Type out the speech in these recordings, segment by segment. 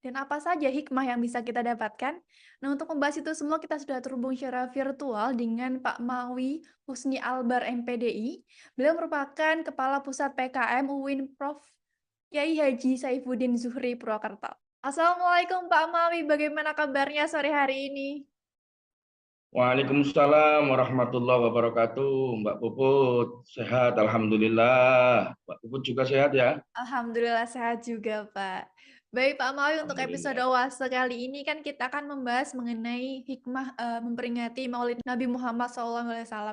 dan apa saja hikmah yang bisa kita dapatkan? Nah, untuk membahas itu semua kita sudah terhubung secara virtual dengan Pak Mawi Husni Albar MPDI. Beliau merupakan Kepala Pusat PKM UIN Prof. Kiai Haji Saifuddin Zuhri Purwakarta. Assalamualaikum Pak Mawi, bagaimana kabarnya sore hari ini? Waalaikumsalam warahmatullahi wabarakatuh. Mbak Puput, sehat Alhamdulillah. Mbak Puput juga sehat ya? Alhamdulillah sehat juga, Pak. Baik, Pak Mawi, untuk episode Alhamdulillah. Oase kali ini kan kita akan membahas mengenai hikmah memperingati Maulid Nabi Muhammad SAW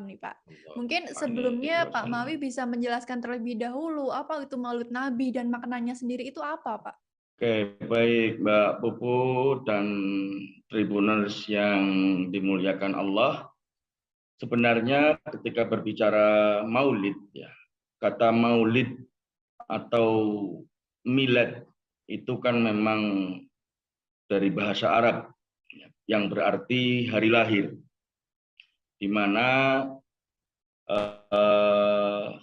nih, Pak. Mungkin Allahumma alaihi sebelumnya Pak Mawi wasallam. bisa menjelaskan terlebih dahulu apa itu Maulid Nabi dan maknanya sendiri itu apa, Pak? Oke, baik Mbak Puput dan Tribuners yang dimuliakan Allah. Sebenarnya ketika berbicara maulid ya, kata maulid atau milad itu kan memang dari bahasa Arab ya, yang berarti hari lahir, di mana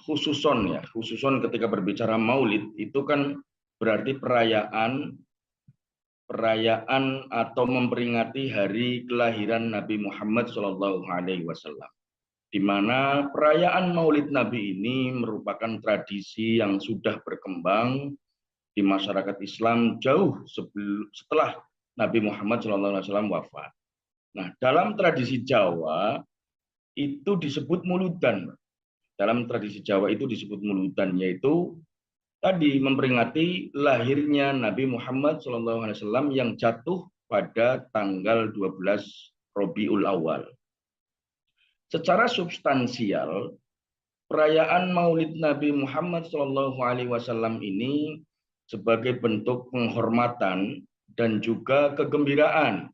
khususon ketika berbicara maulid itu kan berarti perayaan atau memperingati hari kelahiran Nabi Muhammad SAW, di mana perayaan maulid Nabi ini merupakan tradisi yang sudah berkembang di masyarakat Islam jauh setelah Nabi Muhammad SAW wafat. Nah, dalam tradisi Jawa itu disebut muludan. Dalam tradisi Jawa itu disebut muludan, yaitu tadi memperingati lahirnya Nabi Muhammad SAW yang jatuh pada tanggal 12 Rabiul Awal. Secara substansial, perayaan Maulid Nabi Muhammad SAW ini sebagai bentuk penghormatan dan juga kegembiraan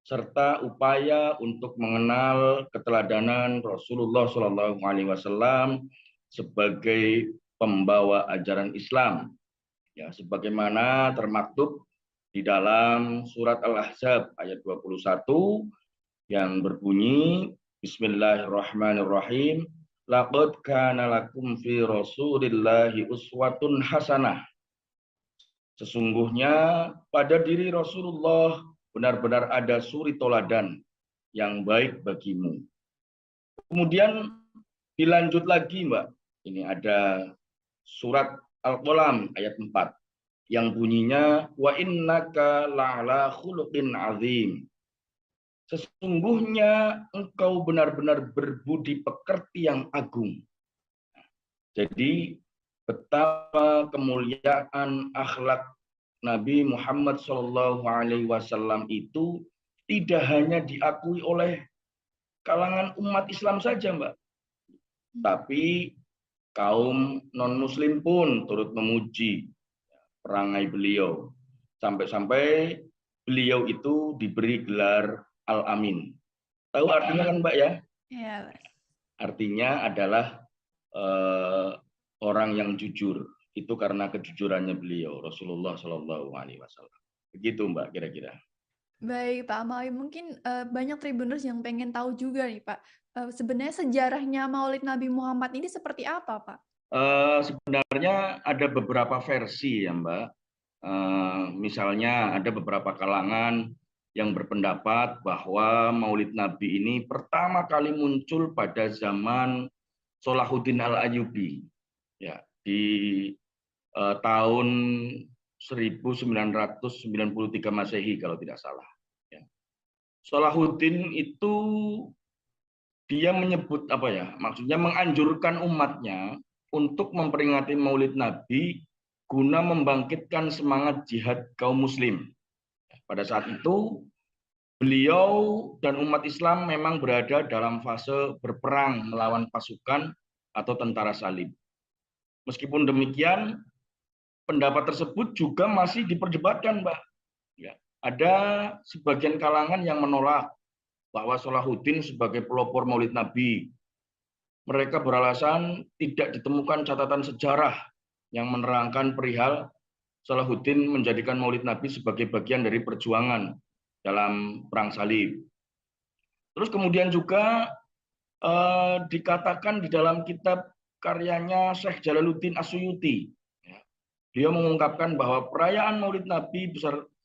serta upaya untuk mengenal keteladanan Rasulullah SAW sebagai pembawa ajaran Islam, ya, sebagaimana termaktub di dalam surat Al-Ahzab ayat 21 yang berbunyi Bismillahirrahmanirrahim, laqad kana lakum fi Rasulillahi uswatun hasanah. Sesungguhnya pada diri Rasulullah benar-benar ada suri toladan yang baik bagimu. Kemudian dilanjut lagi, Mbak. Ini ada surat Al-Qalam ayat 4 yang bunyinya wa innaka la'ala khuluqin azim. Sesungguhnya engkau benar-benar berbudi pekerti yang agung. Jadi betapa kemuliaan akhlak Nabi Muhammad SAW itu tidak hanya diakui oleh kalangan umat Islam saja, Mbak, tapi kaum non-Muslim pun turut memuji perangai beliau. Sampai-sampai beliau itu diberi gelar Al-Amin. Tahu artinya kan, Mbak ya? Iya, Pak. Artinya adalah orang yang jujur. Itu karena kejujurannya beliau, Rasulullah SAW. Begitu, Mbak, kira-kira. Baik, Pak Mawi, mungkin banyak Tribuners yang pengen tahu juga nih, Pak. Sebenarnya sejarahnya Maulid Nabi Muhammad ini seperti apa, Pak? Sebenarnya ada beberapa versi ya, Mbak. Misalnya ada beberapa kalangan yang berpendapat bahwa Maulid Nabi ini pertama kali muncul pada zaman Salahuddin Al-Ayyubi, ya, di tahun 1993 Masehi kalau tidak salah. Ya. Salahuddin itu dia menyebut apa ya? Maksudnya menganjurkan umatnya untuk memperingati Maulid Nabi guna membangkitkan semangat jihad kaum muslim. Pada saat itu beliau dan umat Islam memang berada dalam fase berperang melawan pasukan atau tentara salib. Meskipun demikian, pendapat tersebut juga masih diperdebatkan, Mbak. Ya, ada sebagian kalangan yang menolak bahwa Salahuddin sebagai pelopor Maulid Nabi. Mereka beralasan tidak ditemukan catatan sejarah yang menerangkan perihal Salahuddin menjadikan Maulid Nabi sebagai bagian dari perjuangan dalam perang salib. Terus kemudian juga dikatakan di dalam kitab karyanya Syekh Jalaluddin As-Suyuti, dia mengungkapkan bahwa perayaan Maulid Nabi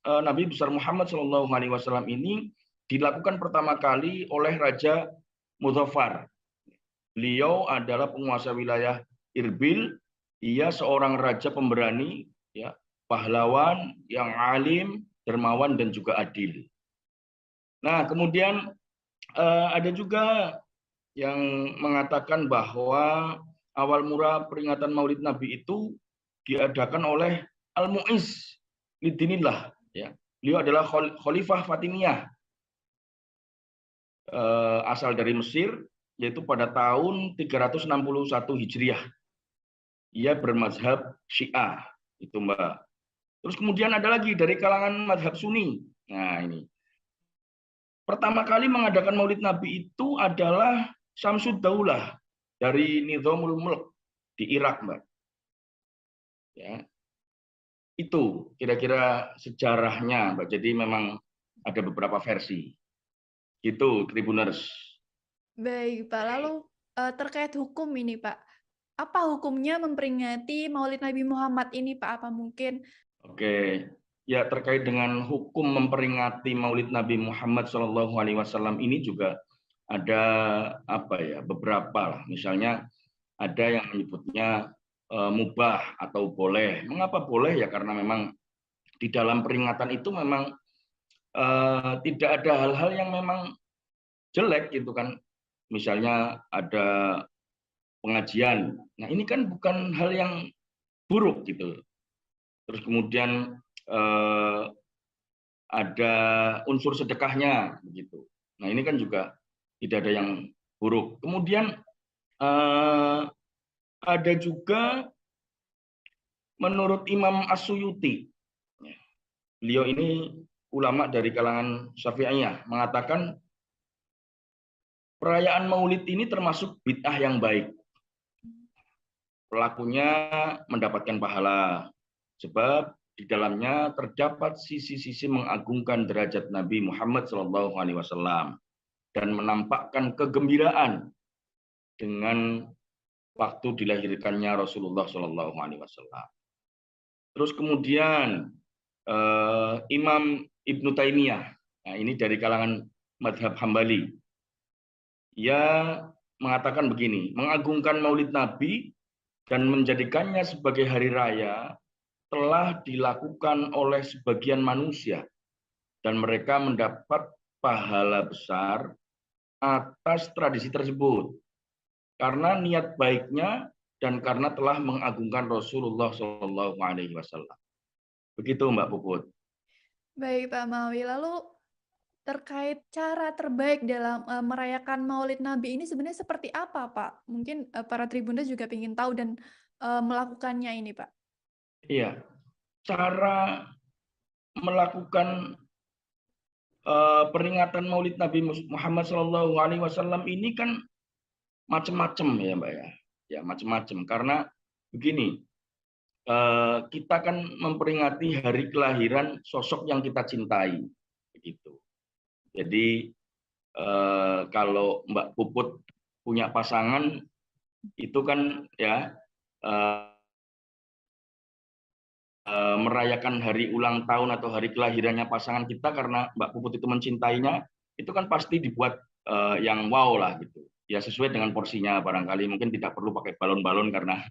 Nabi besar Muhammad SAW ini dilakukan pertama kali oleh Raja Mudzaffar. Beliau adalah penguasa wilayah Irbil. Ia seorang raja pemberani, ya, pahlawan yang alim, dermawan dan juga adil. Nah, kemudian ada juga yang mengatakan bahwa awal mula peringatan Maulid Nabi itu diadakan oleh Al-Mu'izz Lidinillah. Ya. Beliau adalah Khalifah Fatimiyah, asal dari Mesir, yaitu pada tahun 361 Hijriah. Ia bermazhab Syiah, itu Mbak. Terus kemudian ada lagi dari kalangan mazhab Sunni. Nah ini. Pertama kali mengadakan Maulid Nabi itu adalah Syamsud Daulah dari Nizamul Mulk di Irak, Mbak. Ya. Itu kira-kira sejarahnya, Mbak. Jadi memang ada beberapa versi. Itu Tribuners. Baik, Pak. Lalu terkait hukum ini, Pak. Apa hukumnya memperingati Maulid Nabi Muhammad ini, Pak? Apa mungkin Oke, ya terkait dengan hukum memperingati Maulid Nabi Muhammad SAW ini juga ada beberapa lah. Misalnya ada yang menyebutnya mubah atau boleh. Mengapa boleh? Ya karena memang di dalam peringatan itu memang tidak ada hal-hal yang memang jelek gitu kan. Misalnya ada pengajian. Nah ini kan bukan hal yang buruk gitu. Terus kemudian ada unsur sedekahnya begitu. Nah ini kan juga tidak ada yang buruk. Kemudian ada juga menurut Imam As-Suyuti, beliau ini ulama dari kalangan Syafi'iyah, mengatakan perayaan Maulid ini termasuk bid'ah yang baik. Pelakunya mendapatkan pahala, sebab di dalamnya terdapat sisi-sisi mengagungkan derajat Nabi Muhammad SAW dan menampakkan kegembiraan dengan waktu dilahirkannya Rasulullah SAW. Terus kemudian Imam Ibnu Taimiyah, nah ini dari kalangan madhab Hambali, ia mengatakan begini, mengagungkan Maulid Nabi dan menjadikannya sebagai hari raya telah dilakukan oleh sebagian manusia dan mereka mendapat pahala besar atas tradisi tersebut karena niat baiknya dan karena telah mengagungkan Rasulullah SAW. Begitu Mbak Puput. baik, Pak Mawi. Lalu terkait cara terbaik dalam merayakan Maulid Nabi ini sebenarnya seperti apa, Pak? Mungkin para Tribuners juga ingin tahu dan melakukannya ini, Pak. Iya, cara melakukan peringatan Maulid Nabi Muhammad SAW ini kan macam-macam ya Mbak ya. Ya macam-macam karena begini, kita kan memperingati hari kelahiran sosok yang kita cintai, begitu. Jadi kalau Mbak Puput punya pasangan itu kan ya merayakan hari ulang tahun atau hari kelahirannya pasangan kita karena Mbak Puput itu mencintainya, itu kan pasti dibuat yang wow lah gitu. Ya sesuai dengan porsinya barangkali, mungkin tidak perlu pakai balon-balon karena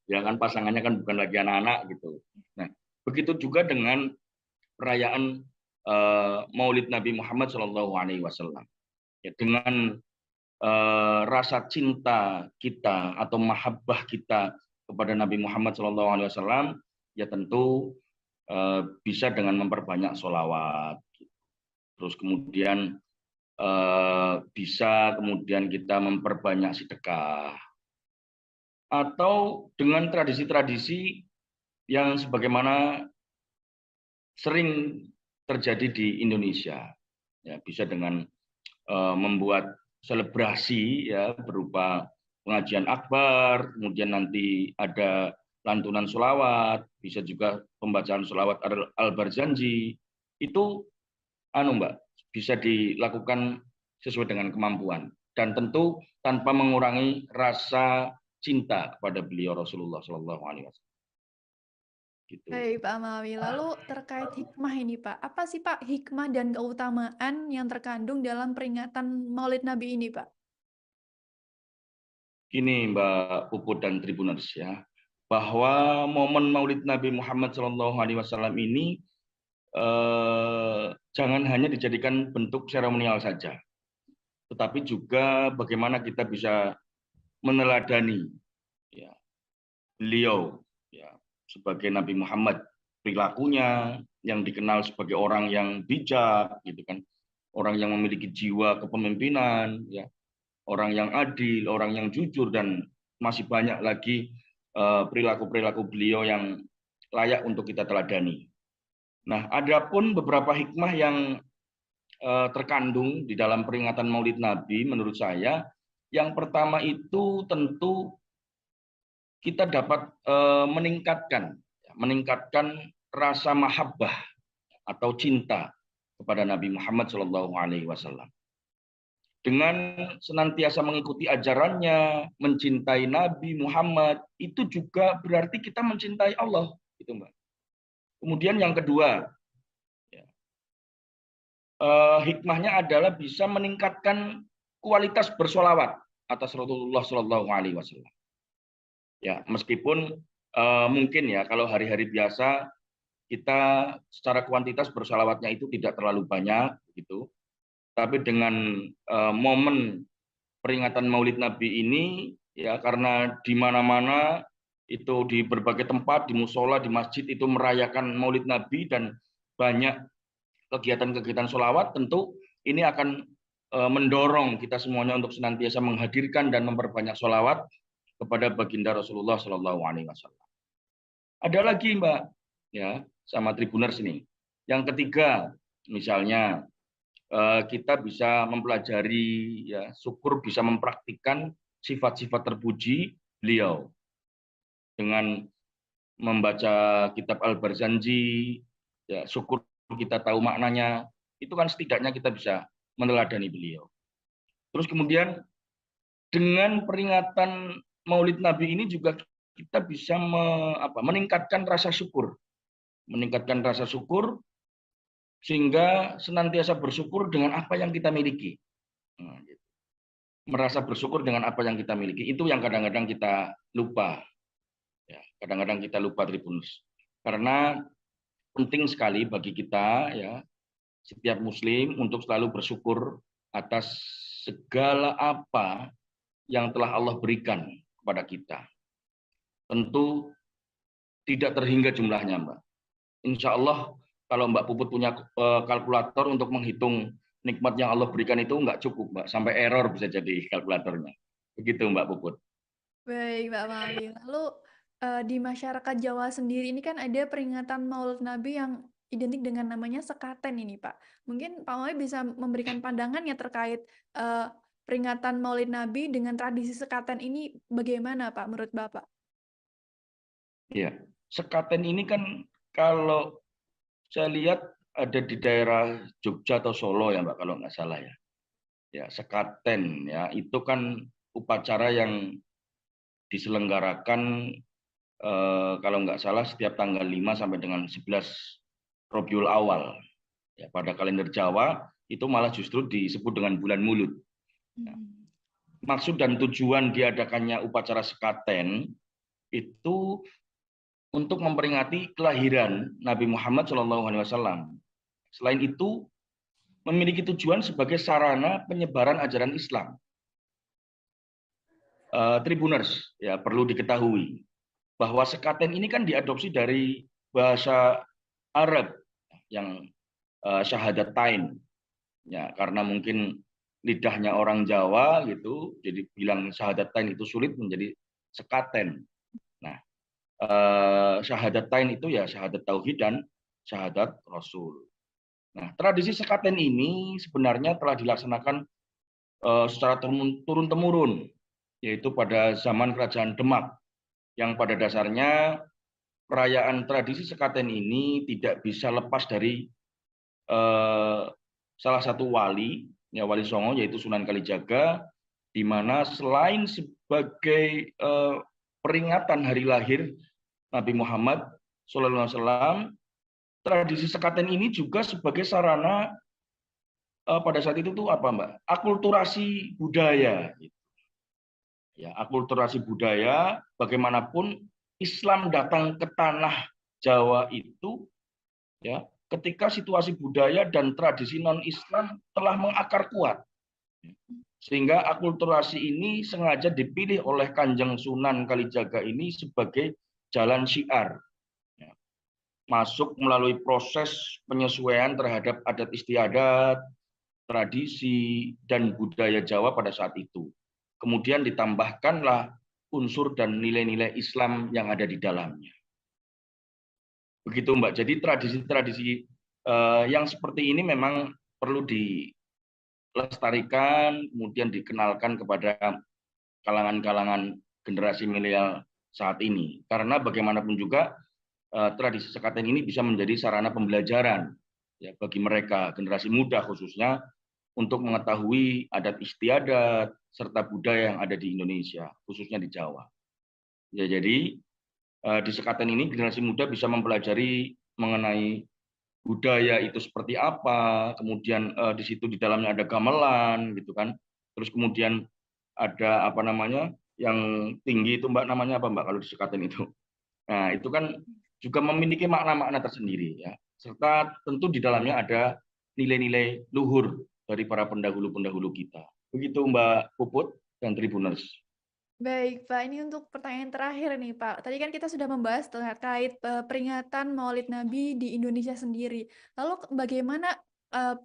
ya kan pasangannya kan bukan lagi anak-anak gitu. Nah, begitu juga dengan perayaan Maulid Nabi Muhammad SAW. Ya, dengan rasa cinta kita atau mahabbah kita kepada Nabi Muhammad SAW, ya tentu bisa dengan memperbanyak sholawat. Terus kemudian bisa kemudian kita memperbanyak sedekah. Atau dengan tradisi-tradisi yang sebagaimana sering terjadi di Indonesia. Ya, bisa dengan membuat selebrasi ya berupa pengajian akbar, kemudian nanti ada lantunan sholawat, bisa juga pembacaan sholawat al-barzanji. Itu Mbak, bisa dilakukan sesuai dengan kemampuan dan tentu tanpa mengurangi rasa cinta kepada beliau Rasulullah SAW. gitu. Baik, Pak Mawi. Lalu terkait hikmah ini, Pak. Apa sih, Pak, hikmah dan keutamaan yang terkandung dalam peringatan Maulid Nabi ini, Pak? Gini Mbak Puput dan Tribuners ya, bahwa momen Maulid Nabi Muhammad SAW ini jangan hanya dijadikan bentuk seremonial saja, tetapi juga bagaimana kita bisa meneladani ya, beliau ya, sebagai Nabi Muhammad, perilakunya yang dikenal sebagai orang yang bijak, gitu kan, orang yang memiliki jiwa kepemimpinan, ya, orang yang adil, orang yang jujur, dan masih banyak lagi perilaku-perilaku beliau yang layak untuk kita teladani. Nah, ada pun beberapa hikmah yang terkandung di dalam peringatan Maulid Nabi menurut saya. Yang pertama itu tentu kita dapat meningkatkan rasa mahabbah atau cinta kepada Nabi Muhammad SAW. Dengan senantiasa mengikuti ajarannya, mencintai Nabi Muhammad, itu juga berarti kita mencintai Allah, gitu Mbak. Kemudian yang kedua, ya, hikmahnya adalah bisa meningkatkan kualitas bersolawat atas Rasulullah Shallallahu Alaihi Wasallam. Ya, meskipun mungkin ya kalau hari-hari biasa kita secara kuantitas bersolawatnya itu tidak terlalu banyak, gitu. Tapi dengan momen peringatan Maulid Nabi ini, ya, karena di mana-mana itu di berbagai tempat, di musola, di masjid itu merayakan Maulid Nabi dan banyak kegiatan-kegiatan sholawat, tentu ini akan mendorong kita semuanya untuk senantiasa menghadirkan dan memperbanyak sholawat kepada baginda Rasulullah Shallallahu Alaihi Wasallam. Ada lagi Mbak, ya, sama Tribuners ini. Yang ketiga, misalnya kita bisa mempelajari, ya, syukur bisa mempraktikkan sifat-sifat terpuji beliau dengan membaca kitab Al-Barzanji, ya, syukur kita tahu maknanya, itu kan setidaknya kita bisa meneladani beliau. Terus kemudian dengan peringatan Maulid Nabi ini juga kita bisa meningkatkan rasa syukur, sehingga senantiasa bersyukur dengan apa yang kita miliki. Nah, gitu. Merasa bersyukur dengan apa yang kita miliki, itu yang kadang-kadang kita lupa. Ya, kadang-kadang kita lupa Tribunus. Karena penting sekali bagi kita, ya, setiap muslim untuk selalu bersyukur atas segala apa yang telah Allah berikan kepada kita. Tentu tidak terhingga jumlahnya, Mbak. Insya Allah kalau Mbak Puput punya kalkulator untuk menghitung nikmat yang Allah berikan itu nggak cukup, Mbak. Sampai error bisa jadi kalkulatornya. Begitu, Mbak Puput. Baik, Pak Mawi. Lalu di masyarakat Jawa sendiri ini kan ada peringatan Maulid Nabi yang identik dengan namanya sekaten ini, Pak. Mungkin Pak Mawi bisa memberikan pandangannya terkait peringatan Maulid Nabi dengan tradisi sekaten ini bagaimana, Pak, menurut Bapak? Ya, sekaten ini kan kalau saya lihat ada di daerah Jogja atau Solo ya Mbak, kalau nggak salah ya. Ya, sekaten ya itu kan upacara yang diselenggarakan kalau nggak salah setiap tanggal 5 sampai dengan 11 Rabiul Awal. Ya, pada kalender Jawa itu malah justru disebut dengan bulan Mulud. Ya. Maksud dan tujuan diadakannya upacara sekaten itu untuk memperingati kelahiran Nabi Muhammad SAW. Selain itu, memiliki tujuan sebagai sarana penyebaran ajaran Islam. Tribuners, ya, perlu diketahui bahwa sekaten ini kan diadopsi dari bahasa Arab yang syahadatain, ya, karena mungkin lidahnya orang Jawa gitu, jadi bilang syahadatain itu sulit menjadi sekaten. Nah, syahadatain itu ya syahadat tauhid dan syahadat Rasul. Nah, tradisi sekaten ini sebenarnya telah dilaksanakan secara turun-temurun, yaitu pada zaman Kerajaan Demak, yang pada dasarnya perayaan tradisi sekaten ini tidak bisa lepas dari salah satu wali, ya, Wali Songo, yaitu Sunan Kalijaga, di mana selain sebagai peringatan hari lahir Nabi Muhammad, Sallallahu Alaihi Wasallam, tradisi sekaten ini juga sebagai sarana pada saat itu tuh apa Mbak? Akulturasi budaya. Ya, akulturasi budaya, bagaimanapun Islam datang ke tanah Jawa itu, ya, ketika situasi budaya dan tradisi non-Islam telah mengakar kuat. Sehingga akulturasi ini sengaja dipilih oleh Kanjeng Sunan Kalijaga ini sebagai jalan syiar. Ya, masuk melalui proses penyesuaian terhadap adat istiadat, tradisi, dan budaya Jawa pada saat itu. Kemudian ditambahkanlah unsur dan nilai-nilai Islam yang ada di dalamnya. Begitu Mbak. Jadi tradisi-tradisi yang seperti ini memang perlu dilestarikan, kemudian dikenalkan kepada kalangan-kalangan generasi milenial saat ini. Karena bagaimanapun juga tradisi sekaten ini bisa menjadi sarana pembelajaran ya bagi mereka, generasi muda khususnya, untuk mengetahui adat istiadat serta budaya yang ada di Indonesia, khususnya di Jawa. Ya, jadi di sekaten ini generasi muda bisa mempelajari mengenai budaya itu seperti apa, kemudian di situ di dalamnya ada gamelan gitu kan. Terus kemudian ada apa namanya? Yang tinggi itu Mbak, namanya apa Mbak kalau di sekaten itu? Nah, itu kan juga memiliki makna-makna tersendiri ya. Serta tentu di dalamnya ada nilai-nilai luhur dari para pendahulu-pendahulu kita. Begitu Mbak Puput dan Tribuners. Baik, Pak. Ini untuk pertanyaan terakhir nih, Pak. Tadi kan kita sudah membahas terkait peringatan Maulid Nabi di Indonesia sendiri. Lalu bagaimana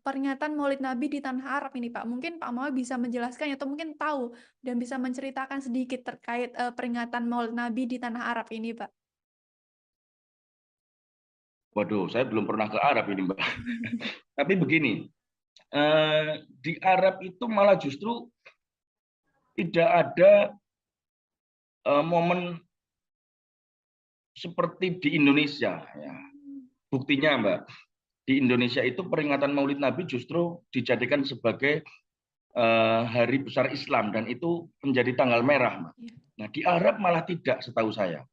peringatan Maulid Nabi di Tanah Arab ini, Pak? Mungkin Pak Mawi bisa menjelaskan atau mungkin tahu dan bisa menceritakan sedikit terkait peringatan Maulid Nabi di Tanah Arab ini, Pak. Waduh, saya belum pernah ke Arab ini Mbak. Tapi begini, di Arab itu malah justru tidak ada momen seperti di Indonesia. Ya. Buktinya Mbak, di Indonesia itu peringatan Maulid Nabi justru dijadikan sebagai hari besar Islam dan itu menjadi tanggal merah, Mbak. Nah, di Arab malah tidak setahu saya.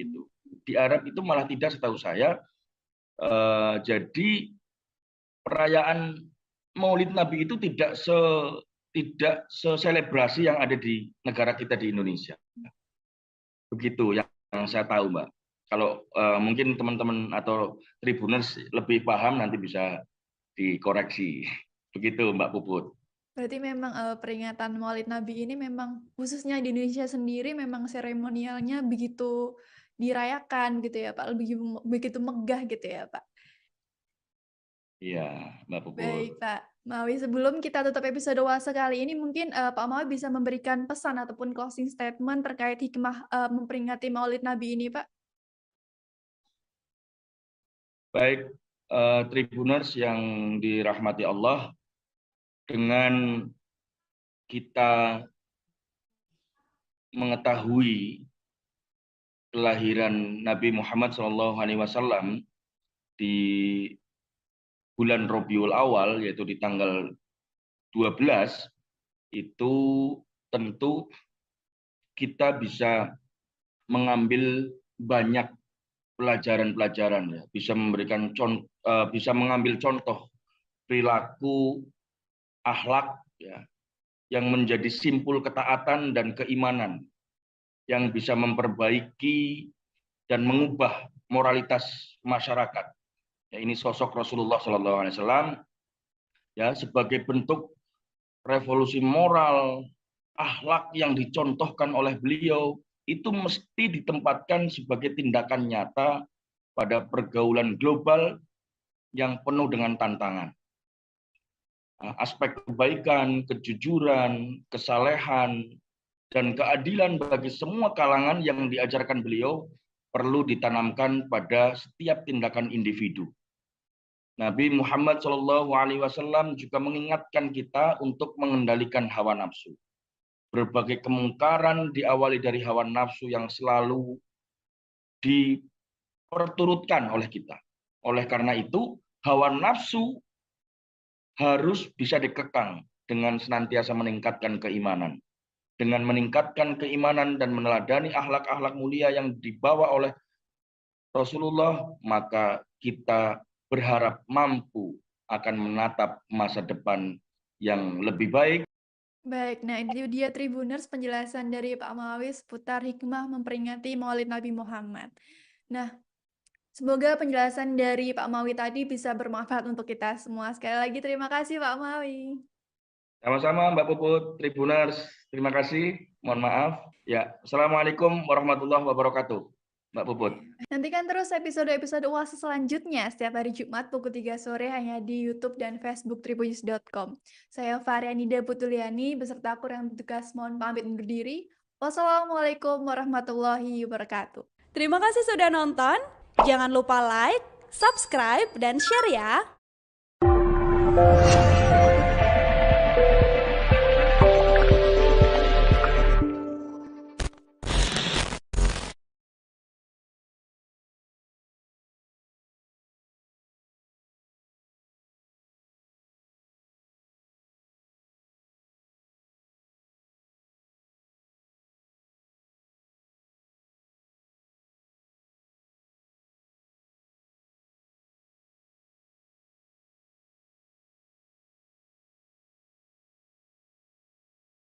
Gitu. Di Arab itu malah tidak setahu saya. Jadi perayaan Maulid Nabi itu tidak seselebrasi yang ada di negara kita di Indonesia. Begitu yang saya tahu, Mbak. Kalau mungkin teman-teman atau Tribuners lebih paham nanti bisa dikoreksi. Begitu Mbak Puput. Berarti memang peringatan Maulid Nabi ini memang khususnya di Indonesia sendiri memang seremonialnya begitu dirayakan gitu ya Pak, begitu megah gitu ya Pak. Iya, Mbak Puput. Baik Pak Mawi, sebelum kita tutup episode Wasa kali ini mungkin Pak Mawi bisa memberikan pesan ataupun closing statement terkait hikmah memperingati Maulid Nabi ini Pak. Baik, Tribuners yang dirahmati Allah, dengan kita mengetahui kelahiran Nabi Muhammad SAW di bulan Rabiul Awal, yaitu di tanggal 12, itu tentu kita bisa mengambil banyak pelajaran-pelajaran, ya, bisa memberikan bisa mengambil contoh perilaku, akhlak, ya, yang menjadi simpul ketaatan dan keimanan, yang bisa memperbaiki dan mengubah moralitas masyarakat. Ya, ini sosok Rasulullah SAW ya, sebagai bentuk revolusi moral, akhlak yang dicontohkan oleh beliau itu mesti ditempatkan sebagai tindakan nyata pada pergaulan global yang penuh dengan tantangan. Aspek kebaikan, kejujuran, kesalehan, dan keadilan bagi semua kalangan yang diajarkan beliau perlu ditanamkan pada setiap tindakan individu. Nabi Muhammad SAW juga mengingatkan kita untuk mengendalikan hawa nafsu. Berbagai kemungkaran diawali dari hawa nafsu yang selalu diperturutkan oleh kita. Oleh karena itu, hawa nafsu harus bisa dikekang dengan senantiasa meningkatkan keimanan. Dengan meningkatkan keimanan dan meneladani akhlak-akhlak mulia yang dibawa oleh Rasulullah, maka kita berharap mampu akan menatap masa depan yang lebih baik. Baik, nah itu dia Tribuners penjelasan dari Pak Mawi seputar hikmah memperingati Maulid Nabi Muhammad. Nah, semoga penjelasan dari Pak Mawi tadi bisa bermanfaat untuk kita semua. Sekali lagi terima kasih Pak Mawi. Sama-sama Mbak Puput, Tribuners, terima kasih. Mohon maaf. Ya, Assalamualaikum warahmatullahi wabarakatuh. Mbak Puput. Nantikan terus episode-episode UAS selanjutnya setiap hari Jumat pukul 3 sore hanya di YouTube dan Facebook tribunnews.com. Saya Varianida Putuliani beserta aku yang bertugas mohon pamit undur diri. Wassalamualaikum warahmatullahi wabarakatuh. Terima kasih sudah nonton. Jangan lupa like, subscribe, dan share ya.